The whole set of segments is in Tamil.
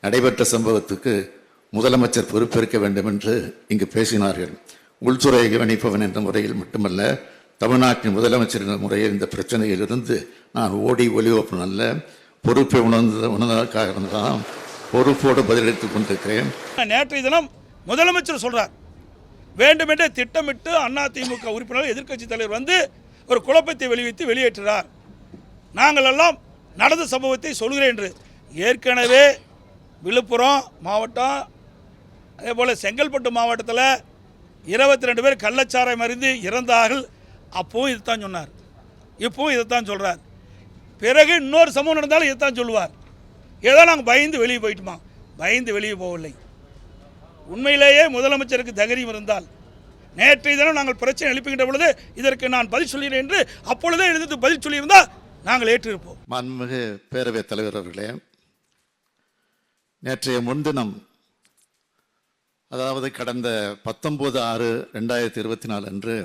நடைபெற்ற சம்பவத்துக்கு முதலமைச்சர் பொறுப்பேற்க வேண்டும் என்று இங்கு பேசினார்கள். உள்துறையை கவனிப்பவன் என்ற முறையில் மட்டுமல்ல, தமிழ்நாட்டின் முதலமைச்சர் என்ற முறையில் இந்த பிரச்சனையிலிருந்து நான் ஓடி ஒளிவப்பன் அல்ல, பொறுப்பை உணர்ந்ததற்காக தான் பொறுப்போடு பதிலளித்துக் கொண்டிருக்கிறேன். நேற்றைய தினம் முதலமைச்சர் சொல்றார், வேண்டுமென்றே திட்டமிட்டு அதிமுக உறுப்பினர் எதிர்க்கட்சி தலைவர் வந்து ஒரு குழப்பத்தை வெளியேற்றுகிறார். நாங்கள் எல்லாம் நடந்த சம்பவத்தை சொல்கிறேன் என்று. ஏற்கனவே விழுப்புரம் மாவட்டம், அதே போல் செங்கல்பட்டு மாவட்டத்தில் 22 பேர் கள்ளச்சாராயம் அருந்தி இறந்தார்கள். அப்பவும் இதுதான் சொன்னார், இப்பவும் இதைத்தான் சொல்கிறார். பிறகு இன்னொரு சம்பவம் நடந்தாலும் இதைத்தான் சொல்லுவார். ஏதோ நாங்கள் பயந்து வெளியே போயிட்டுமா? பயந்து வெளியே போகவில்லை. உண்மையிலேயே முதலமைச்சருக்கு தைரியம் இருந்தால் நேற்றைய தினம் நாங்கள் பிரச்சனை எழுப்புகின்ற பொழுது இதற்கு நான் பதில் சொல்கிறேன் என்று அப்பொழுதே எழுதி பதில் சொல்லியிருந்தால் நாங்கள் ஏற்றிருப்போம். மாண்புமிகு பேரவைத் தலைவர் அவர்களே, நேற்றைய முன்தினம், அதாவது கடந்த 19/6/2024 அன்று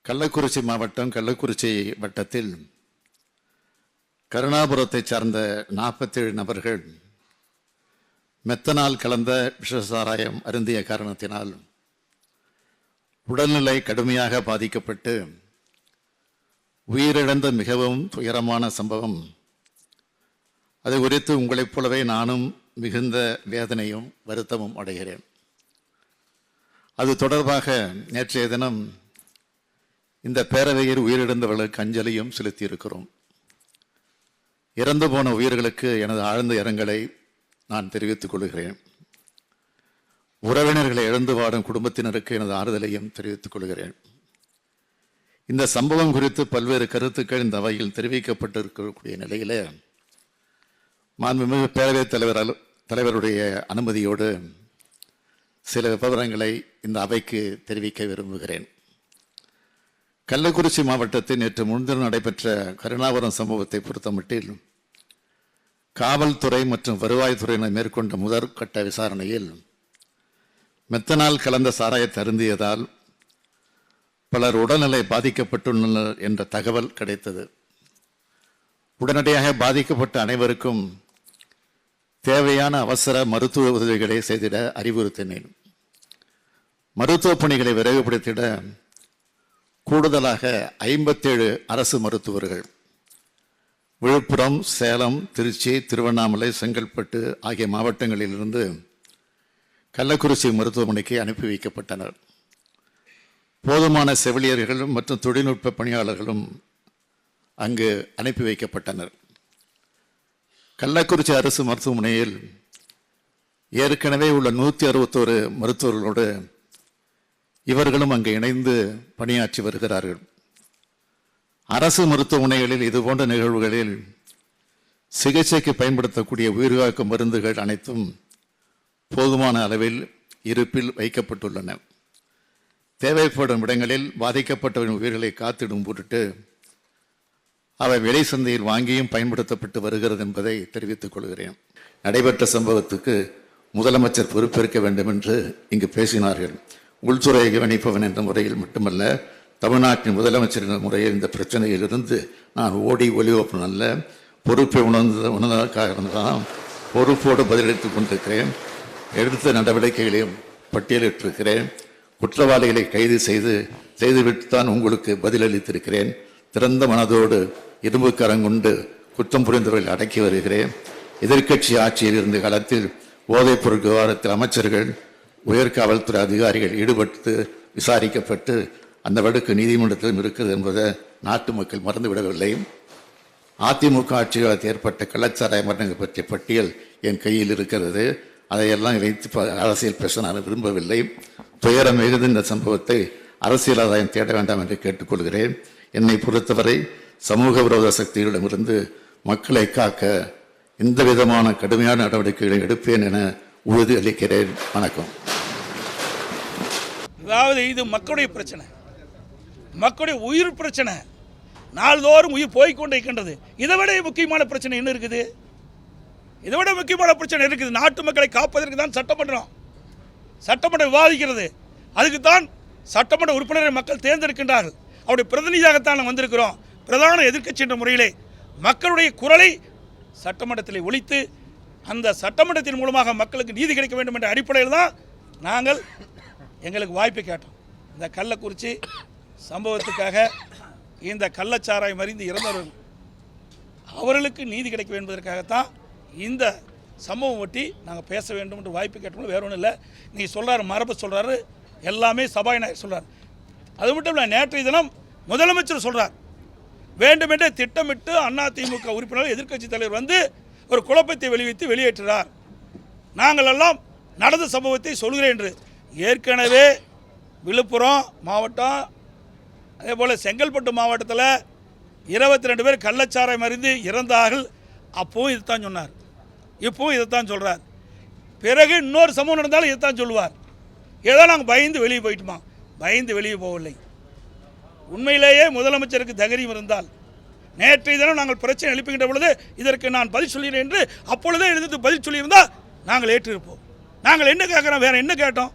கள்ளக்குறிச்சி மாவட்டம் கள்ளக்குறிச்சி வட்டத்தில் கருணாபுரத்தை சார்ந்த 47 நபர்கள் மெத்தனால் கலந்த விஷசாராயம் அருந்திய காரணத்தினால் உடல்நிலை கடுமையாக பாதிக்கப்பட்டு உயிரிழந்த மிகவும் துயரமான சம்பவம். அது குறித்து உங்களைப் போலவே நானும் மிகுந்த வேதனையும் வருத்தமும் அடைகிறேன். அது தொடர்பாக நேற்றைய தினம் இந்த பேரவையில் உயிரிழந்தவர்களுக்கு அஞ்சலியும் செலுத்தியிருக்கிறோம். இறந்து போன உயிர்களுக்கு எனது ஆழ்ந்த இரங்கலை நான் தெரிவித்துக் கொள்கிறேன். உறவினர்களை இழந்து வாடும் குடும்பத்தினருக்கு எனது ஆறுதலையும் தெரிவித்துக் கொள்கிறேன். இந்த சம்பவம் குறித்து பல்வேறு கருத்துக்கள் இந்த அவையில் தெரிவிக்கப்பட்டிருக்கக்கூடிய நிலையிலே மாண்புமிகு பேரவைத் தலைவருடைய அனுமதியோடு சில விவரங்களை இந்த அவைக்கு தெரிவிக்க விரும்புகிறேன். கள்ளக்குறிச்சி மாவட்டத்தில் நேற்று முன்தினம் நடைபெற்ற கருணாபுரம் சம்பவத்தை பொறுத்தமட்டில் காவல்துறை மற்றும் வருவாய்த்துறையினர் மேற்கொண்ட முதற்கட்ட விசாரணையில் மெத்தனால் கலந்த சாராயத்தை அருந்தியதால் பலர் உடல்நிலை பாதிக்கப்பட்டுள்ளனர் என்ற தகவல் கிடைத்தது. உடனடியாக பாதிக்கப்பட்ட அனைவருக்கும் தேவையான அவசர மருத்துவ உதவிகளை செய்திட அறிவுறுத்தினேன். மருத்துவ பணிகளை விரைவுபடுத்திட கூடுதலாக 57 அரசு மருத்துவர்கள் விழுப்புரம், சேலம், திருச்சி, திருவண்ணாமலை, செங்கல்பட்டு ஆகிய மாவட்டங்களிலிருந்து கள்ளக்குறிச்சி மருத்துவமனைக்கு அனுப்பி வைக்கப்பட்டனர். போதுமான செவிலியர்கள் மற்றும் தொழில்நுட்ப பணியாளர்களும் அங்கு அனுப்பி வைக்கப்பட்டனர். கள்ளக்குறிச்சி அரசு மருத்துவமனையில் ஏற்கனவே உள்ள 161 மருத்துவர்களோடு இவர்களும் அங்கு இணைந்து பணியாற்றி வருகிறார்கள். அரசு மருத்துவமனைகளில் இதுபோன்ற நிகழ்வுகளில் சிகிச்சைக்கு பயன்படுத்தக்கூடிய உயிர்காக்கும் மருந்துகள் அனைத்தும் போதுமான அளவில் இருப்பில் வைக்கப்பட்டுள்ளன. தேவைப்படும் இடங்களில் பாதிக்கப்பட்டவரின் உயிர்களை காத்திடும் பொருட்டு அவை வெளி சந்தையில் வாங்கியும் பயன்படுத்தப்பட்டு வருகிறது என்பதை தெரிவித்துக் கொள்கிறேன். நடைபெற்ற சம்பவத்துக்கு முதலமைச்சர் பொறுப்பேற்க வேண்டும் என்று இங்கு பேசினார்கள். உள்துறையை கவனிப்பவன் என்ற முறையில் மட்டுமல்ல, தமிழ்நாட்டின் முதலமைச்சர் என்ற முறையில் இந்த பிரச்சனையிலிருந்து நான் ஓடி ஒளிவப்பன் அல்ல, பொறுப்பை உணர்ந்ததற்காக தான் பொறுப்போடு பதிலளித்துக் கொண்டிருக்கிறேன். எடுத்த நடவடிக்கைகளையும் பட்டியலிட்டிருக்கிறேன். குற்றவாளிகளை கைது செய்துவிட்டுத்தான் உங்களுக்கு பதிலளித்திருக்கிறேன். திறந்த மனதோடு இரும்பு கரங்கொண்டு குற்றம் புரிந்தவர்களை அடக்கி வருகிறேன். எதிர்க்கட்சி ஆட்சியில் இருந்த காலத்தில் போதைப் பொருள் விவகாரத்தில் அமைச்சர்கள், உயர்காவல்துறை அதிகாரிகள் ஈடுபட்டு விசாரிக்கப்பட்டு அந்த வழக்கு நீதிமன்றத்திலும் இருக்கிறது என்பதை நாட்டு மக்கள் மறந்துவிடவில்லை. அதிமுக ஆட்சியால் ஏற்பட்ட கள்ளச்சாராய மரணங்கள் பற்றிய பட்டியல் என் கையில் இருக்கிறது. அதையெல்லாம் வைத்து அரசியல் பேச நான் விரும்பவில்லை. துயரம் மிகுந்த இந்த சம்பவத்தை அரசியல் ஆதாயம் தேட வேண்டாம் என்று கேட்டுக்கொள்கிறேன். என்னை பொறுத்தவரை சமூக விரோத சக்திகளிடமிருந்து மக்களை காக்க எந்த விதமான கடுமையான நடவடிக்கைகளை எடுப்பேன் என உறுதி அளிக்கிறேன். வணக்கம். அதாவது இது மக்களுடைய பிரச்சனை, மக்களுடைய உயிர் பிரச்சனை. நாள்தோறும் உயிர் போய்கொண்டே இருக்கின்றது. இதை விட முக்கியமான பிரச்சனை என்ன இருக்குது? இதை விட முக்கியமான பிரச்சனை இருக்குது. நாட்டு மக்களை காப்பதற்கு தான் சட்டமன்றம் விவாதிக்கிறது. அதுக்கு தான் சட்டமன்ற உறுப்பினரை மக்கள் தேர்ந்தெடுக்கின்றார்கள். அவருடைய பிரதிநிதியாகத்தான் நாங்கள் வந்திருக்கிறோம். பிரதான எதிர்க்கட்சி என்ற முறையிலே மக்களுடைய குரலை சட்டமன்றத்தில் ஒலித்து அந்த சட்டமன்றத்தின் மூலமாக மக்களுக்கு நீதி கிடைக்க வேண்டும் என்ற அடிப்படையில் தான் நாங்கள் எங்களுக்கு வாய்ப்பு கேட்டோம். இந்த கள்ளக்குறிச்சி சம்பவத்துக்காக இந்த கள்ளச்சாராயம் மறிந்து இறந்தவர்கள் அவர்களுக்கு நீதி கிடைக்க என்பதற்காகத்தான் இந்த சம்பவம் ஒட்டி நாங்கள் பேச வேண்டும் என்று வாய்ப்பு கேட்டோம். வேற ஒன்றும் இல்லை. நீங்கள் சொல்கிறாரு, மரபு சொல்கிறாரு, எல்லாமே சபாநாயகர் சொல்கிறார். அது மட்டும் இல்லை, நேற்றைய தினம் முதலமைச்சர் சொல்கிறார், வேண்டுமென்றே திட்டமிட்டு அதிமுக உறுப்பினர் எதிர்க்கட்சி தலைவர் வந்து ஒரு குழப்பத்தை வெளிவித்து வெளியேற்றுகிறார். நாங்கள் எல்லாம் நடந்த சம்பவத்தை சொல்கிறேன் என்று. ஏற்கனவே விழுப்புரம் மாவட்டம், அதே போல் செங்கல்பட்டு மாவட்டத்தில் 22 பேர் கள்ளச்சாராயம் மறிந்து இறந்தார்கள். அப்போவும் இதுதான் சொன்னார், இப்போவும் இதைத்தான் சொல்கிறார். பிறகு இன்னொரு சம்பவம் நடந்தாலும் இதைத்தான் சொல்லுவார். ஏதோ நாங்கள் பயந்து வெளியே போயிட்டுமா? பயந்து வெளியே போகவில்லை. உண்மையிலேயே முதலமைச்சருக்கு தைரியம் இருந்தால் நேற்றைய தினம் நாங்கள் பிரச்சனை எழுப்புகின்ற பொழுது இதற்கு நான் பதில் சொல்கிறேன் என்று அப்பொழுதே எழுதி பதில் சொல்லியிருந்தால் நாங்கள் ஏற்றிருப்போம். நாங்கள் என்ன கேட்குறோம்? வேறு என்ன கேட்டோம்?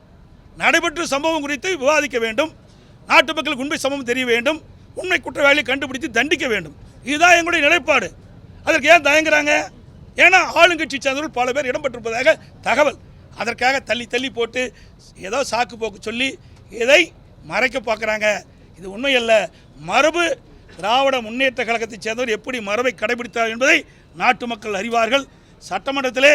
நடைபெற்ற சம்பவம் குறித்து விவாதிக்க வேண்டும், நாட்டு மக்களுக்கு உண்மை சம்பவம் தெரிய வேண்டும், உண்மை குற்றவாளியை கண்டுபிடித்து தண்டிக்க வேண்டும். இதுதான் எங்களுடைய நிலைப்பாடு. அதற்கு ஏன் தயங்குறாங்க? ஏன்னா ஆளுங்கட்சி சேர்ந்தவர்கள் பல பேர் இடம்பெற்றிருப்பதாக தகவல். அதற்காக தள்ளி தள்ளி போட்டு ஏதோ சாக்கு போக்கு சொல்லி இதை மறைக்க பார்க்குறாங்க. இது உண்மையல்ல. மரபு திராவிட முன்னேற்ற கழகத்தைச் சேர்ந்தவர் எப்படி மரபை கடைபிடித்தார் என்பதை நாட்டு மக்கள் அறிவார்கள். சட்டமன்றத்திலே